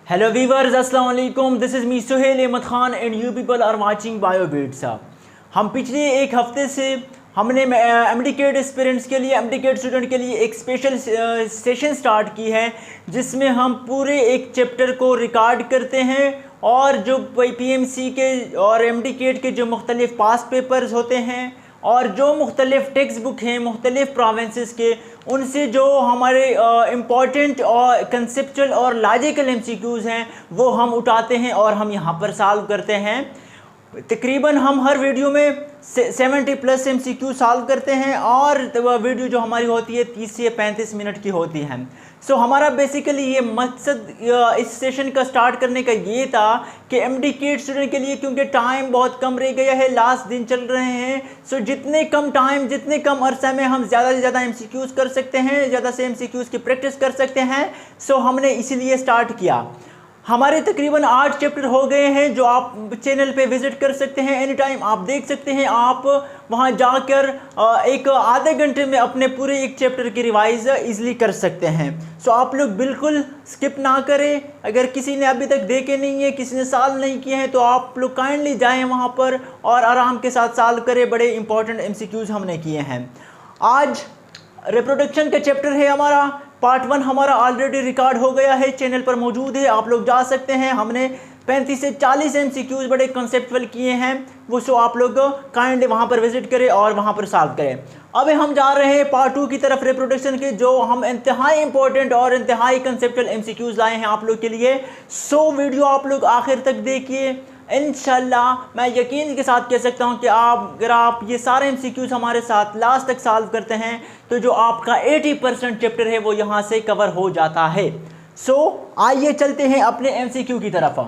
Hello viewers, Assalamu alaikum. This is me Suhail Ahmed Khan and you people are watching BioBeats. हम पिछले एक हफ्ते से हमने एमडीकेट एस्पिरेंट्स के लिए एमडीकेट स्टूडेंट के लिए एक स्पेशल सेशन स्टार्ट की है जिसमें हम पूरे एक चैप्टर को रिकॉर्ड करते हैं और जो पीएमसी के और एमडीकेट के जो मुख्तलिफ पास पेपर्स होते हैं और जो मुख्तलिफ टेक्स्ट बुक हैं मुख्तलिफ प्रोविंसेस के उनसे जो हमारे इम्पॉर्टेंट और कंसेप्चुअल और लॉजिकल एमसीक्यूज़ हैं वो हम उठाते हैं और हम यहाँ पर सॉल्व करते हैं। तकरीबन हम हर वीडियो में 70+ MCQ सॉल्व करते हैं और वीडियो जो हमारी होती है 30 से 35 मिनट की होती है। सो हमारा बेसिकली ये मकसद इस सेशन का स्टार्ट करने का ये था कि एमडीकेट स्टूडेंट के लिए क्योंकि टाइम बहुत कम रह गया है, लास्ट दिन चल रहे हैं। सो जितने कम टाइम जितने कम अरसा में हम ज़्यादा से ज़्यादा MCQs कर सकते हैं, ज़्यादा से MCQs की प्रैक्टिस कर सकते हैं। सो हमने इसीलिए स्टार्ट किया। हमारे तकरीबन 8 चैप्टर हो गए हैं जो आप चैनल पे विज़िट कर सकते हैं, एनी टाइम आप देख सकते हैं। आप वहां जाकर एक आधे घंटे में अपने पूरे एक चैप्टर की रिवाइज इजीली कर सकते हैं। सो आप लोग बिल्कुल स्किप ना करें। अगर किसी ने अभी तक देखे नहीं है, किसी ने सॉल्व नहीं किए हैं तो आप लोग काइंडली जाएं वहां पर और आराम के साथ सॉल्व करें। बड़े इंपॉर्टेंट MCQs हमने किए हैं। आज रिप्रोडक्शन का चैप्टर है हमारा। पार्ट 1 हमारा ऑलरेडी रिकॉर्ड हो गया है, चैनल पर मौजूद है, आप लोग जा सकते हैं। हमने 35 से 40 MCQs बड़े कंसेप्चुअल किए हैं वो। सो आप लोग काइंडली वहाँ पर विजिट करें और वहाँ पर सॉल्व करें। अब हम जा रहे हैं पार्ट 2 की तरफ रिप्रोडक्शन के, जो हम इंतहाई इंपॉर्टेंट और इंतहाई कंसेप्चुअल MCQs लाए हैं आप लोग के लिए। सो वीडियो आप लोग आखिर तक देखिए। इंशाल्लाह मैं यकीन के साथ कह सकता हूं कि अगर आप ये सारे MCQs हमारे साथ लास्ट तक सॉल्व करते हैं तो जो आपका 80% चैप्टर है वो यहाँ से कवर हो जाता है। सो आइए चलते हैं अपने MCQ की तरफ।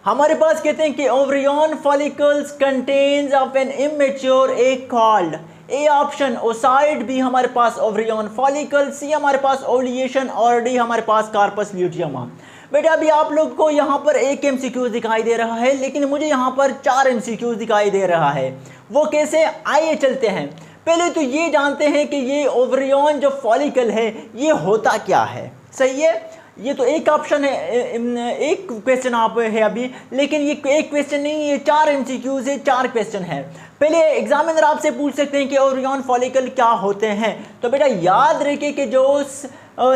हमारे पास कहते हैं कि ovarian follicles contains of an immature egg called. A option oocyte, B हमारे पास ओवरियन फॉलिकल, सी हमारे पास ओवुलेशन और डी हमारे पास कार्पस ल्यूटियम। बेटा अभी आप लोग को यहाँ पर एक MCQ दिखाई दे रहा है लेकिन मुझे यहाँ पर 4 MCQ दिखाई दे रहा है। वो कैसे, आइए चलते हैं। पहले तो ये जानते हैं कि ये ओवरियन जो फॉलिकल है ये होता क्या है। सही है, ये तो एक ऑप्शन है, एक क्वेश्चन आप है अभी, लेकिन ये एक क्वेश्चन नहीं, ये 4 MCQs है, 4 क्वेश्चन है। पहले एग्जामिनर आपसे पूछ सकते हैं कि ओवरियन फॉलिकल क्या होते हैं। तो बेटा याद रखिए कि जो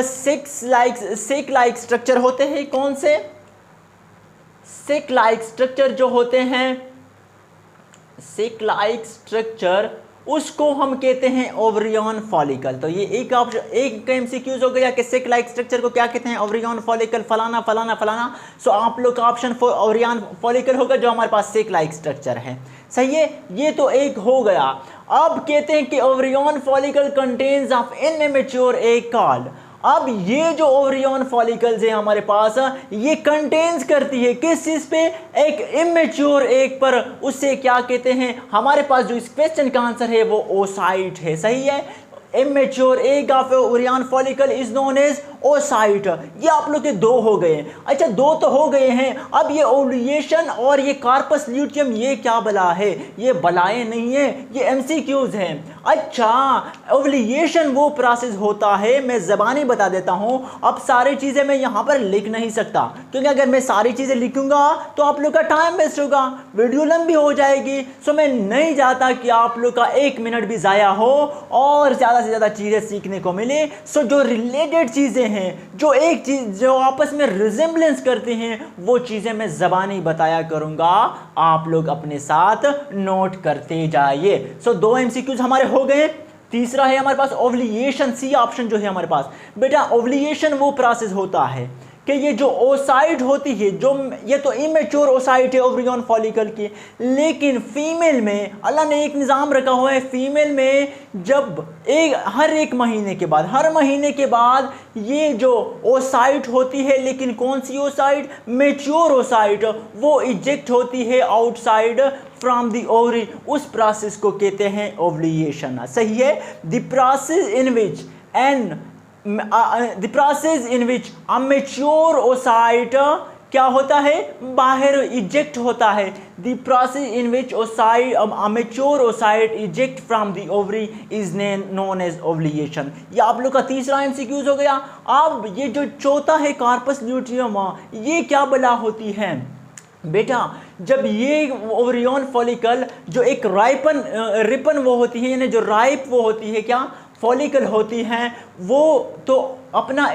सेक लाइक स्ट्रक्चर होते हैं, कौन से सेक लाइक स्ट्रक्चर जो होते हैं, सेक लाइक स्ट्रक्चर उसको हम कहते हैं ओवरियन फॉलिकल। तो ये एक ऑप्शन, एक MCQs हो गया कि सेक लाइक स्ट्रक्चर को क्या कहते हैं, ओवरियन फॉलिकल, फलाना फलाना फलाना। सो आप लोग का ऑप्शन ओवरियन फॉलिकल होगा जो हमारे पास सेक लाइक स्ट्रक्चर है। सही है, ये तो एक हो गया। अब कहते हैं कि ovarian follicle contains of immature egg called. अब ये जो ओवरियन फॉलिकल्स है हमारे पास, ये कंटेन्स करती है किस चीज पे, एक इमेच्योर एग पर। उससे क्या कहते हैं, हमारे पास जो इस क्वेश्चन का आंसर है वो ओसाइट है। सही है, immature egg of ovarian follicle is known as oocyte. ये आप लोग के 2 हो गए। अच्छा 2 तो हो गए हैं। अब ये ओवुलेशन और ये कार्पस ल्यूटियम ये क्या बला है, ये बलाएं नहीं है, ये MCQs हैं। अच्छा ओवुलेशन वो प्रोसेस होता है, मैं ज़बानी बता देता हूँ। अब सारी चीज़ें मैं यहाँ पर लिख नहीं सकता क्योंकि अगर मैं सारी चीज़ें लिखूंगा तो आप लोग का टाइम वेस्ट होगा, वीडियो लंबी हो जाएगी। सो मैं नहीं चाहता कि आप लोग का 1 मिनट भी ज़ाया हो और ज़्यादा से ज़्यादा चीज़ें सीखने को मिले। सो जो रिलेटेड चीज़ें हैं, जो एक चीज़ जो आपस में रिजेम्बलेंस करते हैं, वो चीज़ें मैं ज़बानी बताया करूँगा, आप लोग अपने साथ नोट करते जाइए। सो 2 MCQs हमारे हो गए। तीसरा है हमारे पास ओवुलेशन, सी ऑप्शन जो है हमारे पास। बेटा ओवुलेशन वो प्रोसेस होता है कि ये जो ओसाइट होती है, जो ये तो इमेच्योर ओसाइट है ओवरियन फॉलिकल की, लेकिन फीमेल में अल्लाह ने एक निज़ाम रखा हुआ है। फीमेल में जब हर महीने के बाद ये जो ओसाइट होती है, लेकिन कौन सी ओसाइट, मेच्योर ओसाइट, वो इजेक्ट होती है आउटसाइड फ्रॉम द ओवरी। उस प्रोसेस को कहते हैं ओवुलेशन। सही है, the process in which the process in which a mature oocyte क्या होता है, बाहर इजेक्ट होता है। The process in which oocyte mature oocyte eject from the ovary is known as ovulation. ये आप लोग का तीसरा एमसीक्यूज हो गया। अब ये जो चौथा है कार्पस ल्यूटियम, ये क्या बला होती है बेटा, जब ये ओवरियन फॉलिकल जो एक रिपन वो होती है, यानी जो राइप वो होती है, क्या फॉलिकल होती हैं, वो तो अपना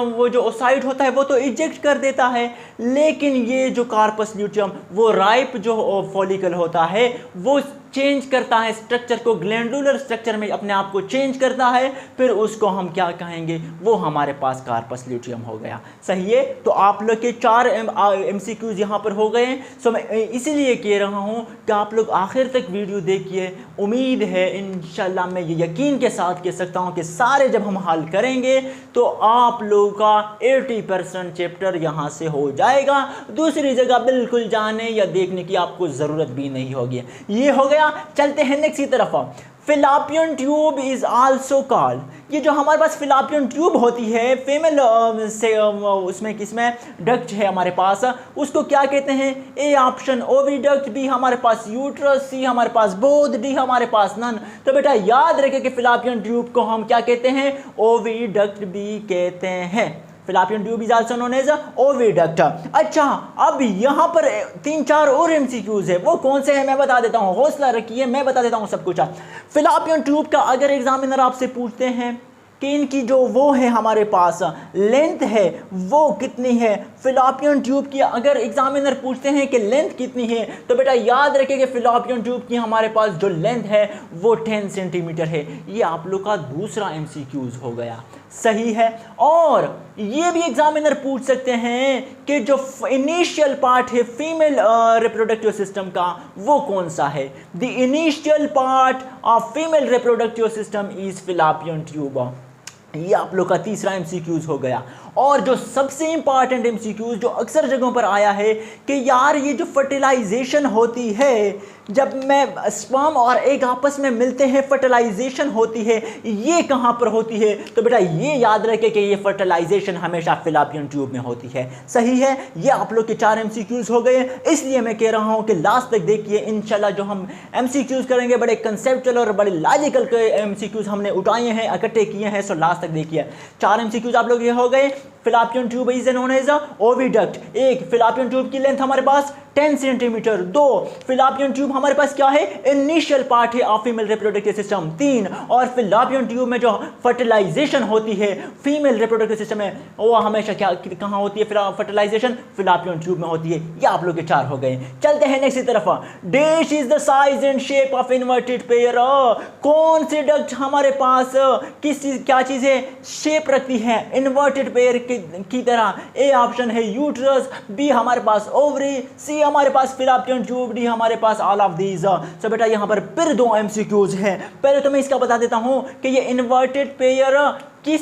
वो जो ओसाइड होता है वो तो इजेक्ट कर देता है, लेकिन ये जो कार्पस ल्यूटियम वो राइप जो फॉलिकल होता है वो चेंज करता है स्ट्रक्चर को, ग्लैंडुलर स्ट्रक्चर में अपने आप को चेंज करता है, फिर उसको हम क्या कहेंगे, वो हमारे पास कार्पस ल्यूटियम हो गया। सही है, तो आप लोग के 4 एमसीक्यूज यहाँ पर हो गए हैं। सो मैं इसीलिए कह रहा हूँ कि आप लोग आखिर तक वीडियो देखिए। उम्मीद है इंशाल्लाह, मैं ये यकीन के साथ कह सकता हूँ कि सारे जब हम हल करेंगे तो आप लोगों का 80% चैप्टर यहाँ से हो जाएगा। दूसरी जगह बिल्कुल जाने या देखने की आपको ज़रूरत भी नहीं होगी। ये हो गया। चलते हैं नेक्स्ट की तरफ। फिलापियन ट्यूब इज आल्सो कॉल्ड, ये जो हमारे पास फिलापियन ट्यूब होती है फीमेल से उसमें किसमें डक्ट है हमारे पास, उसको क्या कहते हैं? ए ऑप्शन ओविडक्ट, बी हमारे पास यूट्रस, सी हमारे पास बोथ, डी हमारे पास नन। तो बेटा याद रखें कि फिलापियन ट्यूब को हम क्या कहते हैं? ओविडक्ट भी कहते हैं। Fallopian tube is also known as oviduct. अच्छा, अब यहाँ पर 3-4 और एमसीक्यूज है, वो कौन से हैं मैं बता देता हूँ, हौसला रखिए, मैं बता देता हूँ सब कुछ। फिलापियन ट्यूब का अगर एग्जामिनर आपसे पूछते हैं कि इनकी जो वो है हमारे पास लेंथ है वो कितनी है, फिलापियन ट्यूब की अगर एग्जामिनर पूछते हैं कि लेंथ कितनी है, तो बेटा याद रखिए कि फिलापियन ट्यूब की हमारे पास जो लेंथ है वो 10 सेंटीमीटर है। ये आप लोग का दूसरा एमसीक्यूज हो गया। सही है। और ये भी एग्जामिनर पूछ सकते हैं कि जो इनिशियल पार्ट है फीमेल रिप्रोडक्टिव सिस्टम का वो कौन सा है? The initial part of female reproductive system is fallopian tube. ये आप लोग का तीसरा एमसीक्यूज हो गया। और जो सबसे इंपॉर्टेंट एमसीक्यूज जो अक्सर जगहों पर आया है कि यार ये जो फर्टिलाइजेशन होती है, जब मैं स्पर्म और एग आपस में मिलते हैं फर्टिलाइजेशन होती है, ये कहाँ पर होती है? तो बेटा ये याद रखें कि ये फर्टिलाइजेशन हमेशा फिलापियन ट्यूब में होती है। सही है। ये आप लोग के 4 एमसीक्यूज हो गए। इसलिए मैं कह रहा हूँ कि लास्ट तक देखिए, इंशाल्लाह जो हम एमसीक्यूज करेंगे बड़े कंसेप्चुअल और बड़े लॉजिकल के एमसीक्यूज हमने उठाए हैं, इकट्ठे किए हैं। सो लास्ट तक देखिए। 4 एमसीक्यूज आप लोग ये हो गए। Fallopian tube is known as oviduct. एक, फिलापियन ट्यूब की लेंथ हमारे पास 10 सेंटीमीटर। 2, फिलापियन ट्यूब हमारे पास क्या है? इनिशियल पार्ट है ऑफ फीमेल रिप्रोडक्टिव सिस्टम। 3, और फिलापियन ट्यूब में जो फर्टिलाइजेशन होती है फीमेल रिप्रोडक्टिव सिस्टम में वो हमेशा क्या कहाँ होती है? फर्टिलाइजेशन फिलापियन ट्यूब में होती है। ये आप लोग के 4 हो गए। चलते हैं नेक्स्ट की तरफ। Dash is the size and shape of inverted pair. कौन से डक्ट हमारे पास किस चीज क्या चीज है? शेप रखती है इन्वर्टेड पेयर की तरह। ए ऑप्शन है यूट्रस, बी हमारे पास ओवरी, सी हमारे पास फिलापियन ट्यूब, डी हमारे पास ऑल ऑफ दीज। सो बेटा यहाँ पर फिर 2 एमसीक्यूज हैं। पहले तो मैं इसका बता देता हूँ कि ये इन्वर्टेड पेयर किस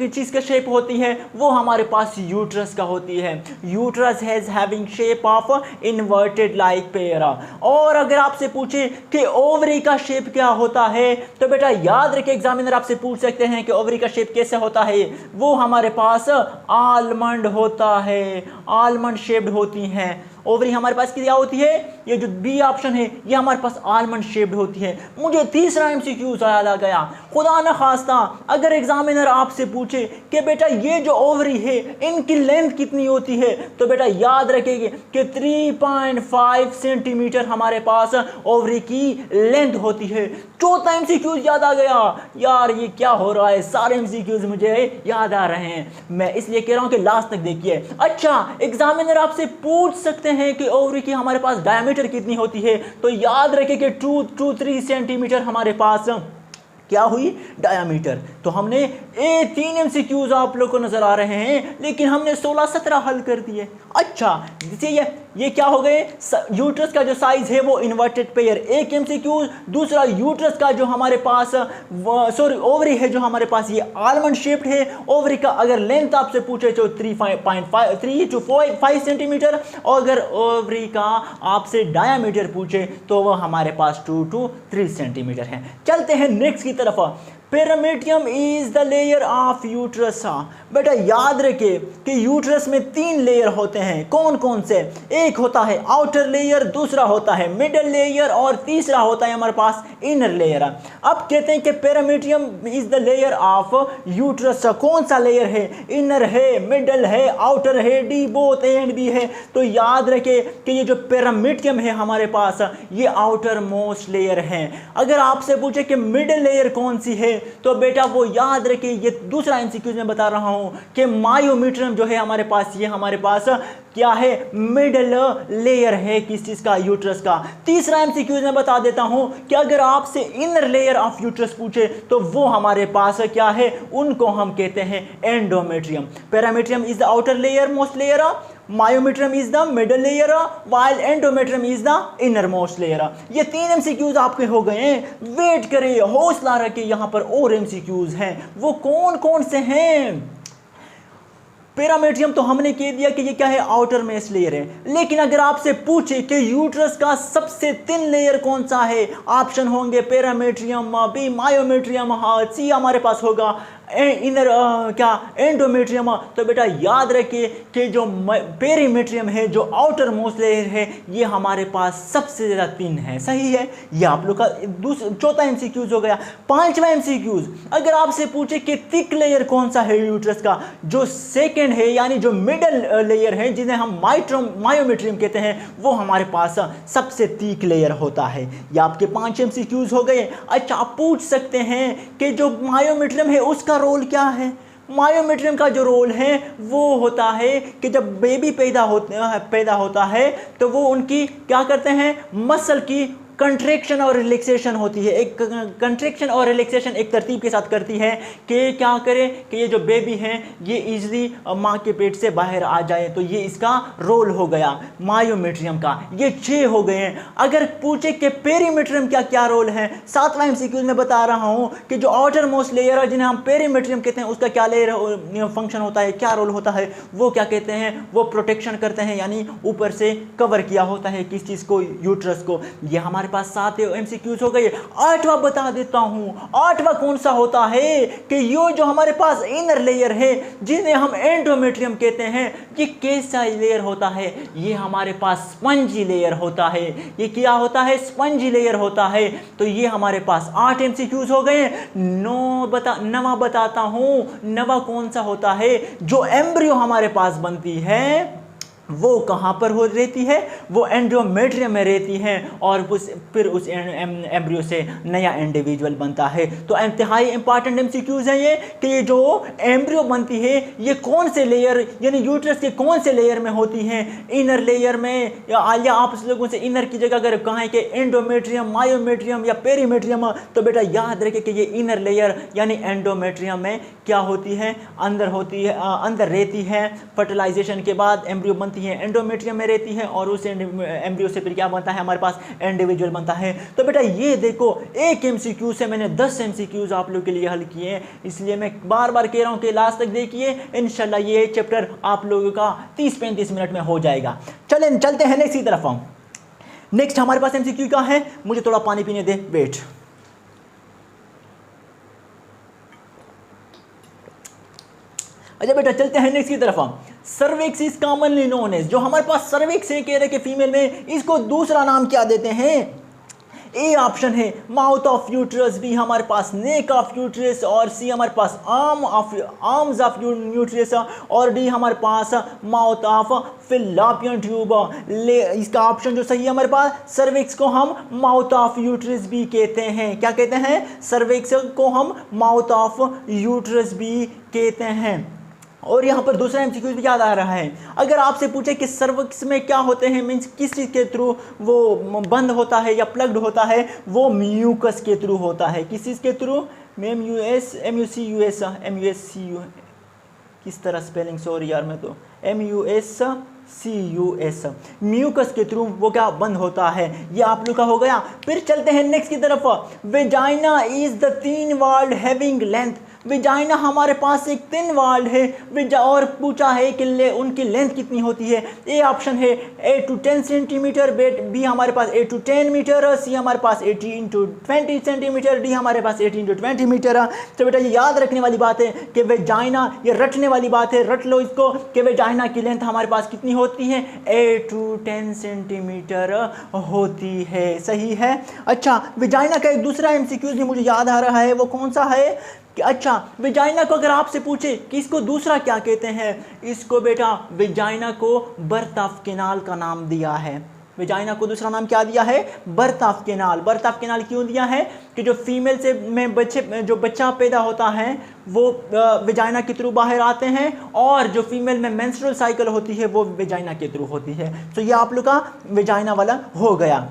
चीज़ का शेप होती है? वो हमारे पास यूट्रस का होती है। Uterus has having shape of inverted like pair. और अगर आपसे पूछे कि ओवरी का शेप क्या होता है, तो बेटा याद रखिए एग्जामिनर आपसे पूछ सकते हैं कि ओवरी का शेप कैसे होता है? वो हमारे पास आलमंड होता है, आलमंड शेप्ड होती हैं। ओवरी हमारे पास क्या होती है? ये जो बी ऑप्शन है ये हमारे पास आलमंड शेप्ड होती है। मुझे तीसरा एमसीक्यू याद आ गया। खुदा न खास्ता अगर एग्जामिनर आपसे पूछे कि बेटा ये जो ओवरी है इनकी लेंथ कितनी होती है, तो बेटा याद रखेंगे कि 3.5 सेंटीमीटर हमारे पास ओवरी की लेंथ होती है। चौथा एमसीक्यू याद आ गया। यार ये क्या हो रहा है? सारे एमसीक्यूज मुझे याद आ रहे हैं, मैं इसलिए कह रहा हूं कि लास्ट तक देखिए। अच्छा, एग्जामिनर आपसे पूछ सकते हैं कि ओवरी की हमारे पास डायमीटर कितनी होती है, तो याद रखें कि 2-3 सेंटीमीटर हमारे पास क्या हुई? डायामीटर। तो हमने 3 एमसीक्यूज आप लोग को नजर आ रहे हैं, लेकिन हमने 16-17 हल कर दिए। अच्छा, ये क्या हो गए? यूट्रस का जो साइज है वो इन्वर्टेड पेयर, 1 एमसीक्यू। दूसरा, यूट्रस का जो हमारे पास ओवरी है जो हमारे पास ये आलमंड शेप्ड है। ओवरी का अगर लेंथ आपसे पूछे तो 3 सेंटीमीटर, और अगर ओवरी का आपसे डायामीटर पूछे तो वह हमारे पास 2 to 3 सेंटीमीटर है। चलते हैं नेक्स्ट की तरफ। Perimetrium is the layer of uterus. बेटा याद रखे कि यूट्रस में 3 लेयर होते हैं। कौन कौन से? एक होता है आउटर लेयर, दूसरा होता है मिडल लेयर और तीसरा होता है हमारे पास इनर लेयर। अब कहते हैं कि perimetrium is the layer of uterus. कौन सा लेयर है? इनर है, मिडल है, आउटर है, D both A and B है। तो याद रखे कि ये जो पेरामीडियम है हमारे पास ये आउटर मोस्ट लेयर है। अगर आपसे पूछे कि मिडल लेयर कौन सी है तो बेटा वो याद रखिए, ये दूसरा एमसीक्यूज में बता रहा हूं कि मायोमीट्रियम जो है हमारे पास, ये हमारे पास क्या है? मिडल लेयर है। किस चीज का? यूट्रस का। तीसरा एमसीक्यूज में बता देता हूं कि अगर आपसे इनर लेयर ऑफ यूट्रस पूछे तो वो हमारे पास क्या है? उनको हम कहते हैं endometrium. Perimetrium is the outer layer most layer, myometrium is the middle layer, while endometrium is the inner most layer. ये 3 एमसीक्यूज आपके हो गए हैं। वेट करिए, हौसला रखिए, यहां पर और एमसीक्यूज हैं। वो कौन कौन से हैं? पेरामीडियम तो हमने कह दिया कि ये क्या है? आउटर मोस्ट लेयर है। लेकिन अगर आपसे पूछे कि यूट्रस का सबसे थिन लेयर कौन सा है, ऑप्शन होंगे पेरामीडियम, बी मायोमीट्रियम, सी हमारे पास होगा इनर क्या एंडोमेट्रियम। तो बेटा याद रखिए कि जो पेरीमेट्रियम है, जो आउटर मोस्ट लेयर है, ये हमारे पास सबसे ज़्यादा थिन है। सही है। ये आप लोग का चौथा एमसीक्यूज हो गया। 5वां एमसीक्यूज, अगर आपसे पूछे कि थिक लेयर कौन सा है यूट्रस का, जो सेकेंड है यानी जो मिडल लेयर है जिन्हें हम मायोमेट्रियम कहते हैं, वो हमारे पास सबसे थिक लेयर होता है। ये आपके 5 एमसीक्यूज हो गए। अच्छा, आप पूछ सकते हैं कि जो मायोमेट्रियम है उसका रोल क्या है? मायोमेट्रियम का जो रोल है वो होता है कि जब बेबी पैदा होता है तो वो उनकी क्या करते हैं? मसल की कंट्रैक्शन और रिलैक्सेशन होती है। एक कंट्रैक्शन और रिलैक्सेशन एक तरतीब के साथ करती है कि क्या करें कि ये जो बेबी हैं ये इजीली माँ के पेट से बाहर आ जाए। तो ये इसका रोल हो गया मायोमेट्रियम का। ये 6 हो गए हैं। अगर पूछे कि पेरीमेट्रियम क्या क्या रोल है, 7वां एमसीक्यूज में बता रहा हूँ कि जो आउटर मोस्ट लेयर है जिन्हें हम पेरीमेट्रियम कहते हैं, उसका क्या लेयर फंक्शन होता है, क्या रोल होता है? वो क्या कहते हैं? वो प्रोटेक्शन करते हैं, यानी ऊपर से कवर किया होता है किस चीज़ को? यूट्रस को। ये हमारे पास 7 एमसीक्यूज हो गए। 8वां बता देता हूं। 8वां कौन सा होता है कि ये जो हमारे पास इनर लेयर है जिन्हें हम एंडोमेट्रियम कहते हैं, ये कैसा लेयर होता है? ये हमारे पास स्पंजी लेयर होता है। ये क्या होता है? स्पंजी लेयर होता है। तो ये हमारे पास 8 एमसीक्यूज हो गए। 9वां बताता हूं। 9वां कौन सा होता है? जो एम्ब्रियो हमारे पास बनती है वो कहाँ पर रहती है? वो एंडोमेट्रियम में रहती हैं और फिर उस एम्ब्रियो से नया इंडिविजुअल बनता है। तो इंतहाई इंपॉर्टेंट एमसीक्यूज है ये कि ये जो एम्ब्रियो बनती है ये कौन से लेयर यानी यूट्रस के कौन से लेयर में होती हैं? इनर लेयर में, या आप लोगों से इनर की जगह अगर कहें कि एंडोमेट्रियम, मायोमेट्रियम या पेरीमेट्रियम, तो बेटा याद रखें कि ये इनर लेयर यानी एंडोमेट्रियम में क्या होती है? अंदर होती है, अंदर रहती है। फर्टिलाइजेशन के बाद एम्ब्रियो बनती है, एंडोमेट्रियम में रहती है और उस एम्ब्रियो से फिर क्या बनता है? हमारे पास इंडिविजुअल बनता है। तो बेटा ये देखो, एक एमसीक्यू से मैंने 10 एमसीक्यूज आप लोग के लिए हल किए, इसलिए मैं बार बार कह रहा हूं कि लास्ट तक देखिए, इंशाल्लाह ये चैप्टर आप लोगों का 30-35 मिनट में हो जाएगा। चलते हैं नेक्स्ट की तरफ। हम नेक्स्ट हमारे पास एमसीक्यू का है। मुझे थोड़ा पानी पीने दे, वेट। अच्छा बेटा, चलते हैं नेक्स्ट की तरफ। हम cervix is commonly known as, जो हमारे पास सर्विक्स है कह रहे कि फीमेल में, इसको दूसरा नाम क्या देते हैं? ए ऑप्शन है माउथ ऑफ यूट्रस, बी हमारे पास नेक ऑफ यूट्रस और सी हमारे पास आर्म्स ऑफ यूट्रस और डी हमारे पास माउथ ऑफ फिलोपियन ट्यूब। इसका ऑप्शन जो सही है हमारे पास, सर्विक्स को हम माउथ ऑफ यूट्रस भी कहते हैं। क्या कहते हैं? सर्विक्स को हम माउथ ऑफ यूट्रस भी कहते हैं। और यहाँ पर दूसरा एमसीक्यू भी याद आ रहा है। अगर आपसे पूछे कि सर्विक्स में क्या होते हैं, मीन्स किस चीज़ के थ्रू वो बंद होता है या प्लग्ड होता है, वो म्यूकस के थ्रू होता है। किस चीज़ के थ्रू? MUCUS, किस तरह स्पेलिंग, सॉरी यार मैं तो MUSCUS, म्यूकस के थ्रू वो क्या बंद होता है। ये आप लोग का हो गया। फिर चलते हैं नेक्स्ट की तरफ। Vagina is the thin walled having length, vagina हमारे पास एक थिन वॉल्ड है और पूछा है कि उनकी लेंथ कितनी होती है। ए ऑप्शन है 8 to 10 सेंटीमीटर, बी हमारे पास 8 to 10 मीटर, सी हमारे पास 80 into 20 सेंटीमीटर, डी हमारे पास 80 into 20 मीटर। तो बेटा ये याद रखने वाली बात है कि वेजाइना, ये रटने वाली बात है, रट लो इसको कि वेजाइना की लेंथ हमारे पास कितनी होती है, 8 to 10 सेंटीमीटर होती है। सही है। अच्छा, वेजाइना का एक दूसरा MCQ भी मुझे याद आ रहा है, वो कौन सा है कि अच्छा, वेजाइना को अगर आपसे पूछे कि इसको दूसरा क्या कहते हैं, इसको बेटा वेजाइना को बर्थ ऑफ कैनाल का नाम दिया है। वेजाइना को दूसरा नाम क्या दिया है, birth of canal. Birth of canal क्यों दिया है कि जो फीमेल से में बच्चा पैदा होता है वो वेजाइना के थ्रू बाहर आते हैं, और जो फीमेल में मेंस्ट्रुअल साइकिल होती है वो वेजाइना के थ्रू होती है। तो ये आप लोग का वेजाइना वाला हो गया।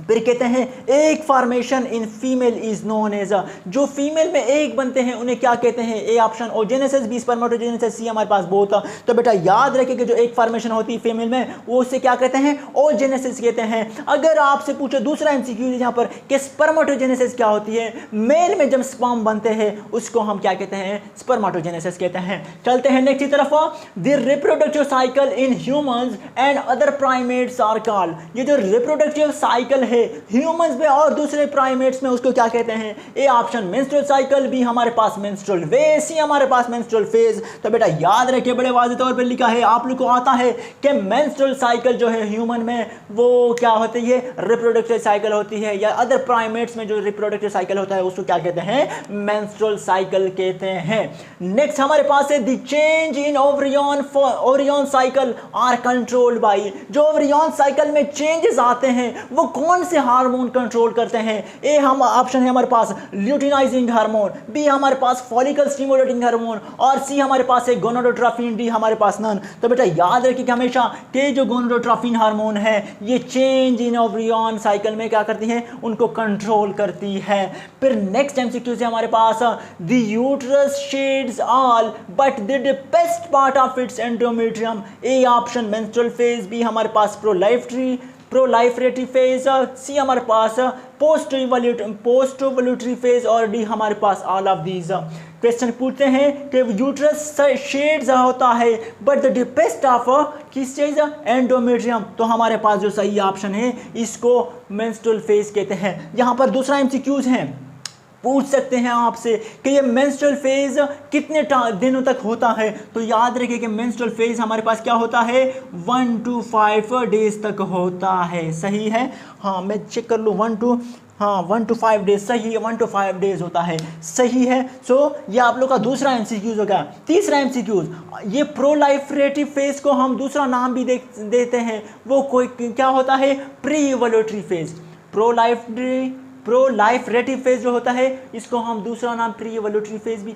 फिर कहते हैं एक formation in female is known as, जो फीमेल में एक बनते हैं उन्हें क्या कहते हैं। A option oogenesis, B spermatogenesis, C हमारे पास बोथ। तो बेटा याद रखें कि जो एक फॉर्मेशन होती है फीमेल में वो उसे क्या कहते हैं, ओजेनेसिस कहते हैं। अगर आपसे पूछे दूसरा MCQ यहाँ पर कि स्पर्मेटोजेनेसिस क्या होती है, मेल में जब स्पर्म बनते हैं उसको हम क्या कहते हैं, स्पर्मेटोजेनेसिस कहते हैं। चलते हैं नेक्स्ट की तरफ। The reproductive cycle in humans and other primates are called, ये जो रिप्रोडक्टिव साइकिल है ह्यूमंस में और दूसरे प्राइमेट्स में उसको क्या कहते हैं। A option menstrual cycle, B हमारे पास मेंस्ट्रुअल वेज, सी हमारे पास मेंस्ट्रुअल फेज। तो बेटा याद रखिए, बड़े वाज़ेह तौर पर लिखा है, आप लोग को आता है कि मेंस्ट्रुअल साइकिल जो है ह्यूमन में वो क्या होती है, रिप्रोडक्टिव साइकिल होती है, या अदर प्राइमेट्स में जो रिप्रोडक्टिव साइकिल होता है उसको क्या कहते हैं, मेंस्ट्रुअल साइकिल कहते हैं। नेक्स्ट हमारे पास है the change in ovarian cycle are controlled by, जो ओवरियन साइकिल में चेंजेस आते हैं वो कौन से हार्मोन कंट्रोल करते हैं। ए हम ऑप्शन है हमारे पास ल्यूटिनाइजिंग हार्मोन, बी हमारे पास फॉलिकल स्टिमुलेटिंग हार्मोन, और सी हमारे पास है गोनाडोट्रोपिन, डी हमारे पास नन। तो बेटा याद रखिए कि हमेशा के जो गोनाडोट्रोपिन हार्मोन है ये चेंज इन ओवरियन साइकिल में क्या करती है, उनको कंट्रोल करती है। फिर नेक्स्ट MCQ से हमारे पास the uterus sheds all but the best part of its endometrium. A option menstrual phase, B हमारे पास प्रोलाइफरेटिव फेज, सी हमारे पास पोस्ट ओवुलेटरी फेज, और डी हमारे पास ऑल ऑफ दीज। क्वेश्चन पूछते हैं कि यूट्रस शेड्स होता है बट द डिपेस्ट ऑफ किस चीज, एंडोमेट्रियम। तो हमारे पास जो सही ऑप्शन है इसको मेंस्ट्रुअल फेज कहते हैं। यहाँ पर दूसरा MCQs है, पूछ सकते हैं आपसे कि ये मेंस्ट्रुअल फेज कितने दिनों तक होता है। तो याद रखिए कि मेंस्ट्रुअल फेज हमारे पास क्या होता है, 1 to 5 डेज तक होता है। सही है, हाँ मैं चेक कर लूँ, 1 to 5 डेज, सही है, 1 to 5 डेज होता है। सही है। सो ये आप लोग का दूसरा MCQ होगा। तीसरा MCQ, ये प्रोलाइफरेटिव फेज को हम दूसरा नाम भी देते हैं, वो कोई क्या होता है, प्री इवोल्यूटरी फेज। प्रोलाइफरेटिव फेज जो होता है इसको हम दूसरा नाम प्री इवोल्यूटरी फेज भी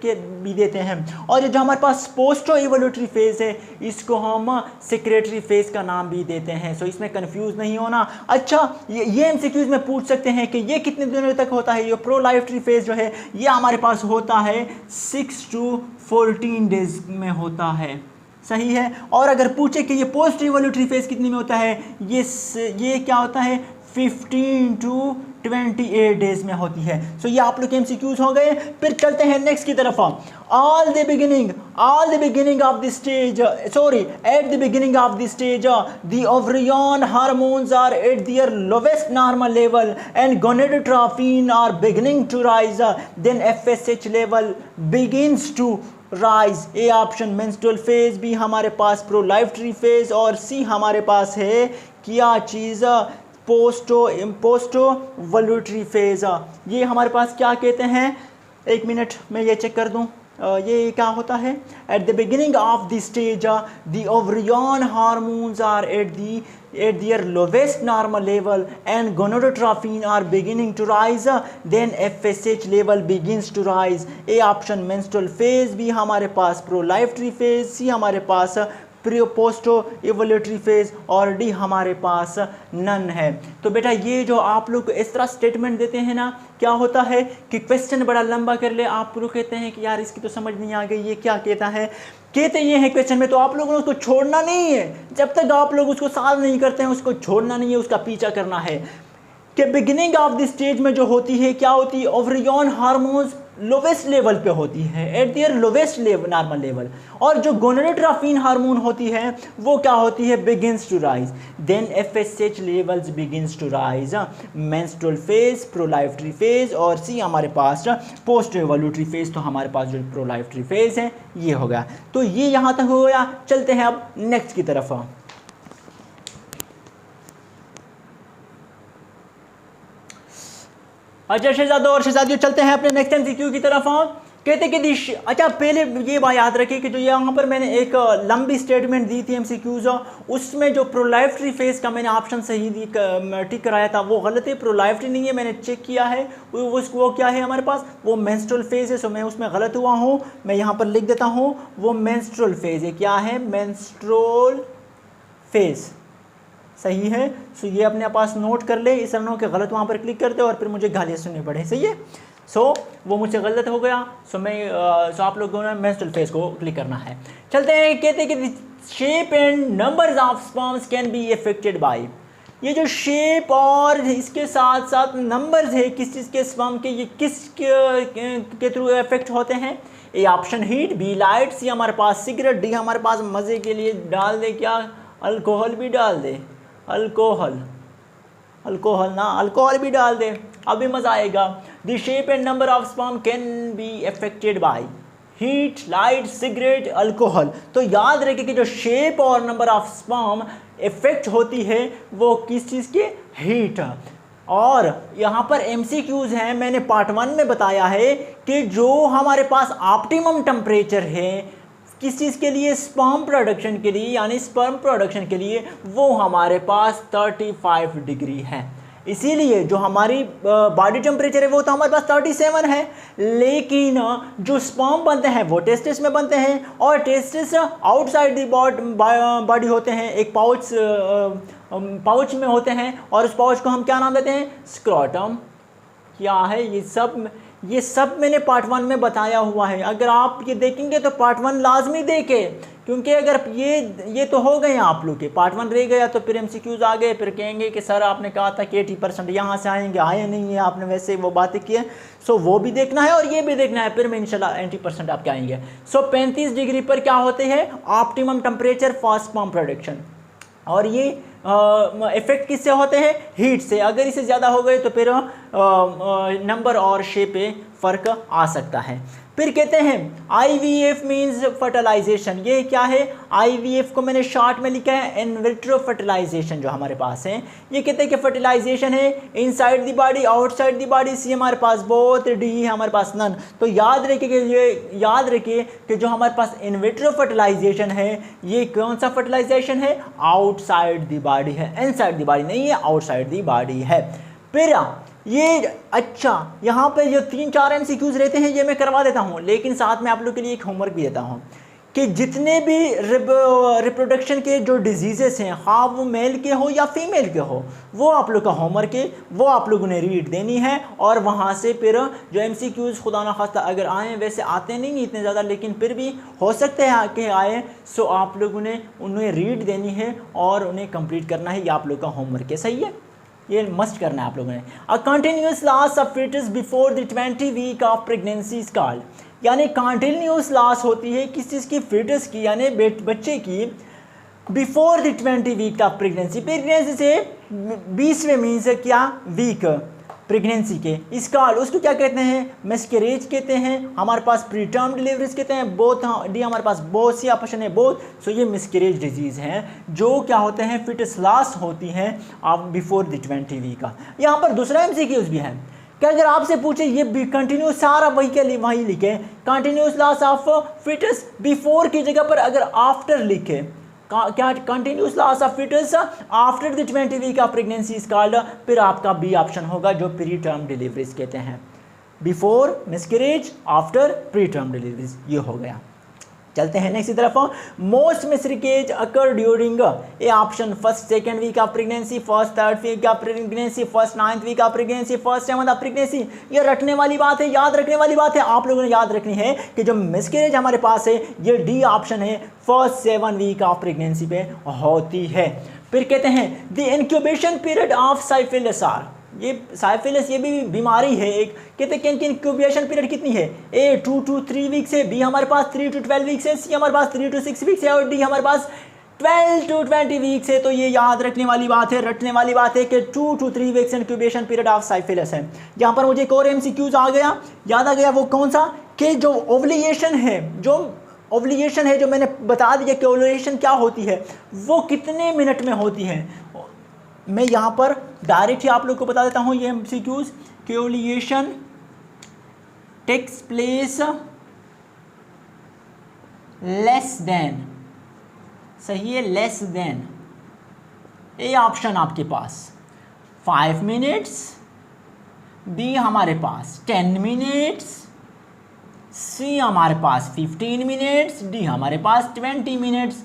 देते हैं। और ये जो हमारे पास पोस्ट इवोल्यूटरी फेज है इसको हम सेक्रेटरी फेज का नाम भी देते हैं। सो इसमें कंफ्यूज नहीं होना। अच्छा, ये MCQs में पूछ सकते हैं कि ये कितने दिनों तक होता है। ये प्रोलाइफरेटिव फेज जो है ये हमारे पास होता है 6 to 14 डेज में होता है। सही है। और अगर पूछे कि ये पोस्ट इवोल्यूटरी फेज कितने में होता है, ये क्या होता है, 15 to 28 डेज में होती है। सो ये आप लोग के MCQs हो गए। फिर चलते हैं नेक्स्ट की तरफ। at the beginning of the stage, the ovarian hormones are at their lowest normal level and gonadotropin are beginning to rise, then FSH level begins to rise। A option menstrual phase, B हमारे पास proliferative phase, और C हमारे पास है क्या चीज़, post ovulatory phase. ये हमारे पास क्या कहते हैं, एक मिनट मैं ये चेक कर दूं। ये क्या होता है, at the beginning of the stage the ovarian hormones are at their lowest normal level and gonadotropin are beginning to rise, then FSH level begins to rise। A option menstrual phase, B हमारे पास proliferative phase, C हमारे पास post ovulatory phase, और D हमारे पास none है। तो बेटा ये जो आप लोग इस तरह स्टेटमेंट देते हैं ना, क्या होता है कि क्वेश्चन बड़ा लंबा कर ले, आप लोग कहते हैं कि यार इसकी तो समझ नहीं आ गई, ये क्या कहता है, कहते ये है क्वेश्चन में, तो आप लोगों ने उसको छोड़ना नहीं है। जब तक आप लोग उसको सॉल्व नहीं करते हैं उसको छोड़ना नहीं है, उसका पीछा करना है। कि बिगिनिंग ऑफ दिस स्टेज में जो होती है क्या होती है, ओवरियन हार्मोन्स लोवेस्ट लेवल पे होती है, eight there lowest level, normal level. और जो गोनाडोट्रोपिन हार्मोन होती है वो क्या होती है, begins to rise. Then FSH levels begins to rise, menstrual phase, proliferative phase, और सी हमारे पास पोस्ट एवोल्यूटरी फेज। तो हमारे पास जो प्रोलाइफ्ट्री फेज है ये हो गया। तो ये यहाँ तक हो गया। चलते हैं अब नेक्स्ट की तरफ। अच्छा शहजादों और शहजादियों, चलते हैं अपने नेक्स्ट एमसीक्यू की तरफ। कहते कि अच्छा पहले ये बात याद रखिए कि जो यहाँ पर मैंने एक लंबी स्टेटमेंट दी थी एमसीक्यूज, उसमें जो प्रोलाइफ्ट्री फेज का मैंने ऑप्शन सही टिक कराया था वो गलत है, प्रोलाइफ्ट्री नहीं है, मैंने चेक किया है। वो क्या है हमारे पास, वो मेंस्ट्रुअल फेज है। सो मैं उसमें गलत हुआ हूँ, मैं यहाँ पर लिख देता हूँ वो मेंस्ट्रुअल फेज है। क्या है, मेंस्ट्रुअल फेज, सही है। सो ये अपने पास नोट कर ले, इस रनों के गलत वहाँ पर क्लिक करते और फिर मुझे गालियाँ सुननी पड़े, सही है। सो वो मुझसे गलत हो गया। सो आप लोगों ने मेंस्ट्रुअल फेज को क्लिक करना है। चलते हैं, कहते हैं कि shape and numbers of sperms can be affected by, ये जो शेप और इसके साथ साथ नंबर्स है किस चीज़ के स्पर्म के, ये किस के थ्रू इफेक्ट होते हैं। A option heat, B light, C हमारे पास सिगरेट, डी हमारे पास मज़े के लिए डाल दे क्या, अल्कोहल भी डाल दे, अल्कोहल ना, अल्कोहल भी डाल दे, अभी मज़ा आएगा। The shape and number of sperm can be affected by heat, light, cigarette, alcohol. तो याद रखिए कि जो शेप और नंबर ऑफ स्पर्म इफेक्ट होती है वो किस चीज़ की, हीट। और यहाँ पर एमसीक्यूज हैं, मैंने पार्ट 1 में बताया है कि जो हमारे पास ऑप्टिमम टेम्परेचर है किस चीज़ के लिए, स्पर्म प्रोडक्शन के लिए, यानी स्पर्म प्रोडक्शन के लिए, वो हमारे पास 35 डिग्री है। इसीलिए जो हमारी बॉडी टेम्परेचर है वो तो हमारे पास 37 है, लेकिन जो स्पर्म बनते हैं वो टेस्टिस में बनते हैं, और टेस्टिस आउटसाइड दी बॉडी होते हैं, एक पाउच में होते हैं, और उस पाउच को हम क्या नाम देते हैं, स्क्रोटम। क्या है ये सब मैंने पार्ट 1 में बताया हुआ है। अगर आप ये देखेंगे तो पार्ट 1 लाजमी देखें, क्योंकि अगर ये तो हो गए आप लोग के, पार्ट 1 रह गया तो फिर एमसीक्यूज आ गए, फिर कहेंगे कि सर आपने कहा था कि 80% यहाँ से आएंगे, आए नहीं है, आपने वैसे वो बातें की है। सो वो भी देखना है और ये भी देखना है, फिर में इंशाल्लाह 80% आपके आएंगे। सो 35 डिग्री पर क्या होते हैं, optimum temperature for sperm production, और ये इफेक्ट किससे होते हैं, हीट से। अगर इससे ज़्यादा हो गए तो फिर नंबर और शेप पे फ़र्क आ सकता है। फिर कहते हैं IVF मीन्स फर्टिलाइजेशन। ये क्या है, IVF को मैंने शॉर्ट में लिखा है इन विट्रो फर्टिलाइजेशन, जो हमारे पास है। ये कहते हैं कि फर्टिलाइजेशन है inside the body, outside the body, C हमारे पास बोथ, डी हमारे पास नन। तो याद रखिए कि जो हमारे पास इन विट्रो फर्टिलाइजेशन है ये कौन सा फर्टिलाइजेशन है, आउटसाइड द बॉडी है, इनसाइड द बॉडी नहीं है, आउटसाइड द बॉडी है। फिर ये अच्छा यहाँ पे जो 3-4 MCQs रहते हैं ये मैं करवा देता हूँ, लेकिन साथ में आप लोग के लिए एक होमवर्क भी देता हूँ कि जितने भी रिप्रोडक्शन के जो डिजीज़ेस हैं, हाँ वो मेल के हो या फीमेल के हो, वो आप लोग का होमवर्क है, वो आप लोगों ने रीड देनी है। और वहाँ से फिर जो MCQs खुदा ना खास्ता अगर आए, वैसे आते नहीं इतने ज़्यादा, लेकिन फिर भी हो सकते हैं कि आए, सो आप लोगों ने उन्हें रीड देनी है और उन्हें कंप्लीट करना है। ये आप लोग का होमवर्क है, सही है, ये मस्ट करना है आप लोगों ने। A continuous loss of foetus before the 20 week of pregnancy is called, यानी कंटिन्यूस लॉस होती है किस चीज़ की, फिटस की, यानी बच्चे की, before the 20 week of pregnancy, pregnancy से 20वें मीन्स क्या, वीक प्रेगनेंसी के, इसका उसको क्या कहते हैं, मिसकैरेज कहते हैं, हमारे पास प्री टर्म डिलीवरीज कहते हैं, बोथ डी हमारे पास बोथ, सी ऑप्शन है बोथ। सो ये मिसकैरेज डिजीज़ हैं जो क्या होते हैं, फिटस लॉस होती हैं आप बिफोर द 20 वीक का। यहाँ पर दूसरा MCQs भी है कि अगर आपसे पूछे ये भी कंटिन्यूस, सारा वही के लिए वही लिखे, continuous loss of foetus before की जगह पर अगर आफ्टर लिखे, क्या continuous loss of foetus after the 20 week of pregnancy is called, फिर आपका बी ऑप्शन होगा जो प्री टर्म डिलीवरीज कहते हैं, before miscarriage, after pre term deliveries, ये हो गया। चलते हैं नेक्स्ट की तरफ। Most miscarriage occur during a option first second week of pregnancy, first third week of pregnancy, first 9th week of pregnancy, first 7th of pregnancy. ये रटने वाली बात है, याद रखने वाली बात है। आप लोगों ने याद रखनी है कि जो मिसकैरेज हमारे पास है ये डी ऑप्शन है, फर्स्ट 7 वीक ऑफ प्रेगनेंसी पे होती है। फिर कहते हैं the incubation period of syphilis are, ये साइफिलिस ये भी बीमारी है एक। कहते हैं कि इंक्यूबेशन पीरियड कितनी है, ए 2 to 3 वीक्स है, बी हमारे पास 3 to 12 वीक्स है, सी हमारे पास 3 to 6 वीक्स है और डी हमारे पास 12 to 20 वीक्स है। तो ये याद रखने वाली बात है, रटने वाली बात है कि 2 to 3 weeks incubation period of syphilis है। यहाँ पर मुझे एक और MCQs आ गया, याद आ गया, वो कौन सा कि जो ओवुलेशन है, जो ओवुलेशन है जो मैंने बता दिया कि ओवुलेशन क्या होती है, वो कितने मिनट में होती है। मैं यहाँ पर डायरेक्ट ही आप लोग को बता देता हूँ ये MCQs कि ovulation takes place less than, सही है, लेस देन, ए ऑप्शन आपके पास 5 मिनट्स, बी हमारे पास 10 मिनट्स, सी हमारे पास 15 मिनट्स, डी हमारे पास 20 मिनट्स।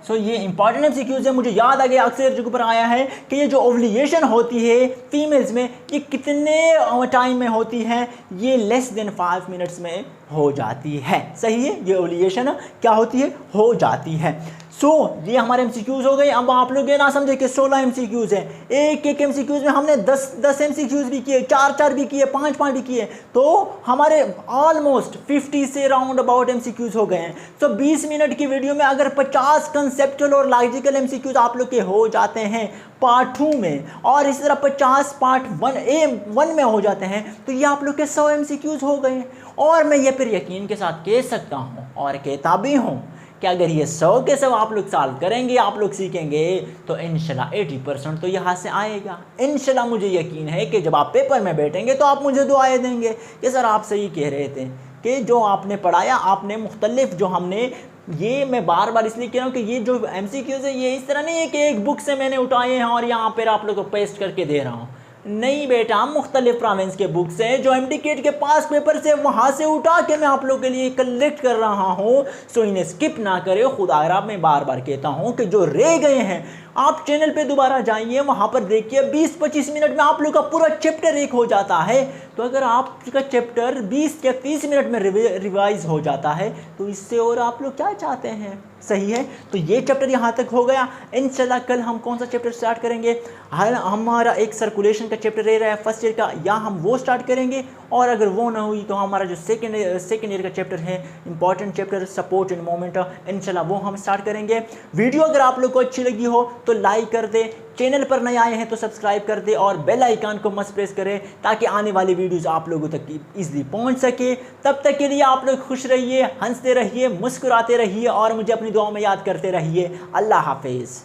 सो ये इंपॉर्टेंट MCQs है, मुझे याद आ गया, अक्सर जगह पर आया है कि ये जो ओवुलेशन होती है फीमेल्स में ये कितने टाइम में होती है, ये लेस देन 5 मिनट्स में हो जाती है। सही है, ये ओवुलेशन क्या होती है, हो जाती है। ये हमारे MCQs हो गए। अब आप लोग ये ना समझे कि 16 MCQs हैं, एक MCQs में हमने 10 MCQs भी किए, 4 भी किए, 5 भी किए, तो हमारे ऑलमोस्ट 50 से राउंड अबाउट MCQs हो गए हैं। 20 मिनट की वीडियो में अगर 50 कंसेप्चुअल और लॉजिकल MCQs आप लोग के हो जाते हैं पार्ट 2 में, और इसी तरह 50 पार्ट 1 में हो जाते हैं, तो ये आप लोग के 100 MCQs हो गए। और मैं ये फिर यकीन के साथ कह सकता हूँ और कहता भी हूँ कि अगर ये 100 के 100 आप लोग सॉल्व करेंगे, आप लोग सीखेंगे, तो इंशाल्लाह 80% तो यहाँ से आएगा। इंशाल्लाह मुझे यकीन है कि जब आप पेपर में बैठेंगे तो आप मुझे दुआएं देंगे कि सर आप सही कह रहे थे कि जो आपने पढ़ाया, आपने मुख्तलिफ जो हमने, ये मैं बार बार इसलिए कह रहा हूँ कि ये जो MCQs है ये इस तरह नहीं है कि एक बुक से मैंने उठाए हैं और यहाँ पर आप लोग को पेस्ट करके दे रहा हूँ। नहीं बेटा, मुख्तलिफ प्रोविंस के बुक्स हैं जो MDCAT के पास पेपर से वहाँ से उठा के मैं आप लोग के लिए कलेक्ट कर रहा हूँ। सो इन्हें स्किप ना करें। खुदा मैं बार बार कहता हूँ कि जो रह गए हैं आप चैनल पे दोबारा जाइए, वहाँ पर देखिए 20-25 मिनट में आप लोग का पूरा चैप्टर एक हो जाता है। तो अगर आपका चैप्टर 20 या 30 मिनट में रिवाइज हो जाता है तो इससे और आप लोग क्या चाहते हैं। सही है, तो ये चैप्टर यहाँ तक हो गया। इंशाल्लाह कल हम कौन सा चैप्टर स्टार्ट करेंगे, हमारा एक सर्कुलेशन का चैप्टर रह रहा है फर्स्ट ईयर का, या हम वो स्टार्ट करेंगे, और अगर वो ना हुई तो हमारा जो सेकेंड ईयर का चैप्टर है, important chapter support end moment, इंशाल्लाह वो हम स्टार्ट करेंगे। वीडियो अगर आप लोग को अच्छी लगी हो तो लाइक कर दे, चैनल पर नए आए हैं तो सब्सक्राइब कर दे और बेल आइकन को मस्ट प्रेस करें ताकि आने वाली वीडियोस आप लोगों तक ईजिली पहुंच सके। तब तक के लिए आप लोग खुश रहिए, हंसते रहिए, मुस्कुराते रहिए और मुझे अपनी दुआओं में याद करते रहिए। अल्लाह हाफिज़।